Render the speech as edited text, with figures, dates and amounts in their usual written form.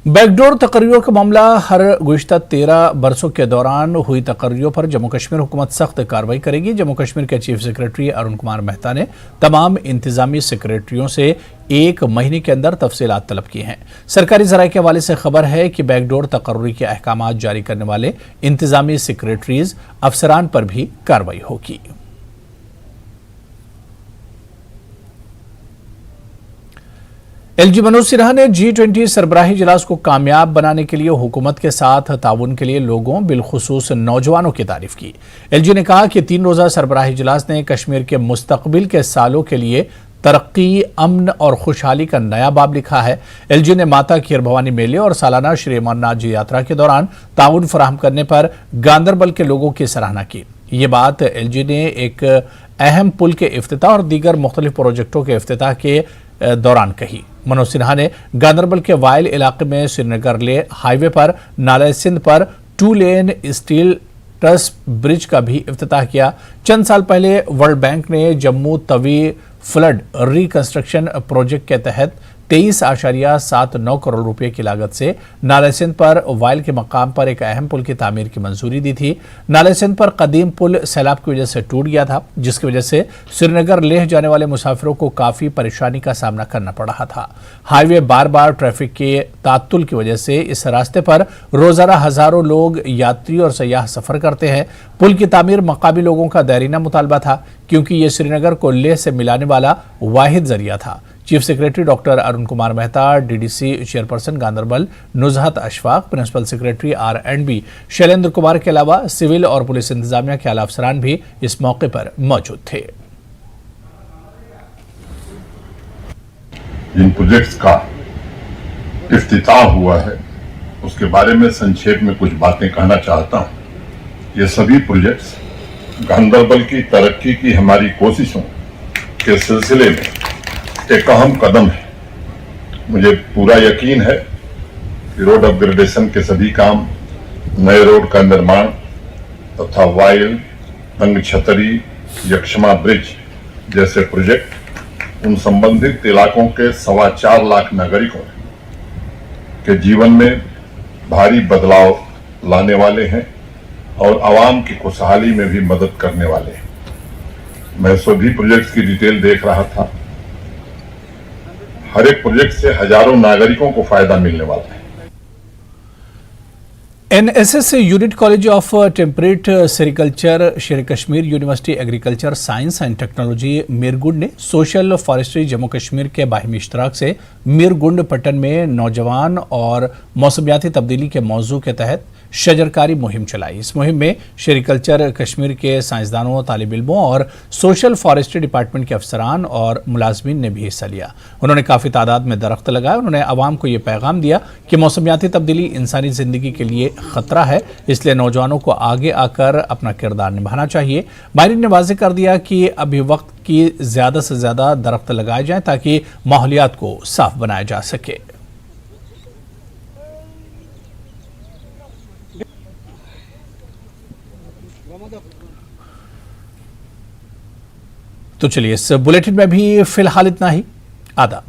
Backdoor तकर्रियों का मामला हर गुज़िश्ता 13 बरसों के दौरान हुई तकर्रियों पर जम्मू कश्मीर हुकूमत सख्त कार्रवाई करेगी। जम्मू कश्मीर के चीफ सेक्रेटरी अरुण कुमार मेहता ने तमाम इंतजामी सेक्रेटरियों से 1 महीने के अंदर तफसीलात तलब की हैं। सरकारी ज़राए के हवाले से खबर है कि बैकडोर तकर्री के अहकाम जारी करने वाले इंतजामी सेक्रेटरीज अफसरान पर भी कार्रवाई होगी। एलजी मनोज सिन्हा ने G20 सरबराही इजलास को कामयाब बनाने के लिए हुकूमत के साथ ताउन के लिए लोगों बिलखुसूस नौजवानों की तारीफ की। एलजी ने कहा कि 3 रोज़ा सरबराही इजलास ने कश्मीर के मुस्तकबिल के सालों के लिए तरक्की, अमन और खुशहाली का नया बाब लिखा है। एलजी ने माता खीर भवानी मेले और सालाना श्री अमरनाथ जी यात्रा के दौरान ताउन फराहम करने पर गांदरबल के लोगों की सराहना की। ये बात एलजी ने एक अहम पुल के इफ्तिताह और दीगर मुख्तलिफ प्रोजेक्टों के इफ्तिताह के दौरान कही। मनोज सिन्हा ने गांदरबल के वाइल इलाके में श्रीनगर ले हाईवे पर नाले सिंध पर 2 लेन स्टील ट्रस ब्रिज का भी इफ्तिताह किया। चंद साल पहले वर्ल्ड बैंक ने Jammu Tawi flood reconstruction project के तहत 23.79 करोड़ रुपए की लागत से नाले सिंध पर वाइल के मकाम पर एक अहम पुल की तामीर की मंजूरी दी थी। नाले सिंध पर कदीम पुल सैलाब की वजह से टूट गया था, जिसकी वजह से श्रीनगर लेह जाने वाले मुसाफिरों को काफी परेशानी का सामना करना पड़ रहा था। हाईवे बार बार ट्रैफिक के तात्तुल की वजह से इस रास्ते पर रोजाना हजारों लोग यात्री और सयाह सफर करते हैं। पुल की तामीर मकामी लोगों का देरीना मुतालबा था, क्योंकि ये श्रीनगर को लेह से मिलाने वाला वाहिद जरिया था। Chief secretary doctor Arun Kumar Mehta, DDC chairperson Ganderbal Nuzhat Ashfaq, principal secretary R&B Shailendra Kumar के अलावा सिविल और पुलिस इंतजामिया के आला अफसरान भी इस मौके पर मौजूद थे। जिन प्रोजेक्ट्स का इफ्तिताह हुआ है उसके बारे में संक्षेप में कुछ बातें कहना चाहता हूं। ये सभी प्रोजेक्ट्स गांदरबल की तरक्की की हमारी कोशिशों के सिलसिले में एक अहम कदम है। मुझे पूरा यकीन है कि रोड अपग्रेडेशन के सभी काम, नए रोड का निर्माण तथा वाइल, तंग छतरी, यक्षमा ब्रिज जैसे प्रोजेक्ट उन संबंधित इलाकों के 4.25 लाख नागरिकों के जीवन में भारी बदलाव लाने वाले हैं और आवाम की खुशहाली में भी मदद करने वाले हैं। मैं सभी प्रोजेक्ट्स की डिटेल देख रहा था। हर एक प्रोजेक्ट से हजारों नागरिकों को फायदा मिलने वाला है। NSS Unit College of Temperate Sericulture Sher Kashmir University Agriculture Science and Technology Mirgund ने सोशल फॉरेस्ट्री जम्मू कश्मीर के बाहिमी इश्तराक से मीरगुंड पट्टन में नौजवान और मौसमियाती तब्दीली के मौजू के तहत शजरकारी मुहिम चलाई। इस मुहिम में सेरिकल्चर कश्मीर के साइंसदानों, तालिब इल्मों और सोशल फॉरेस्ट्री डिपार्टमेंट के अफसरान और मुलाजमीन ने भी हिस्सा लिया। उन्होंने काफ़ी तादाद में दरख्त लगाए। उन्होंने आवाम को ये पैगाम दिया कि मौसमियाती तब्दीली इंसानी ज़िंदगी के लिए खतरा है, इसलिए नौजवानों को आगे आकर अपना किरदार निभाना चाहिए। माहिरीन ने वाज़ेह कर दिया कि अभी वक्त की ज़्यादा से ज़्यादा दरख्त लगाए जाएँ ताकि माहौलियात को साफ बनाया जा सके। तो चलिए, इस बुलेटिन में भी फिलहाल इतना ही। आदाब।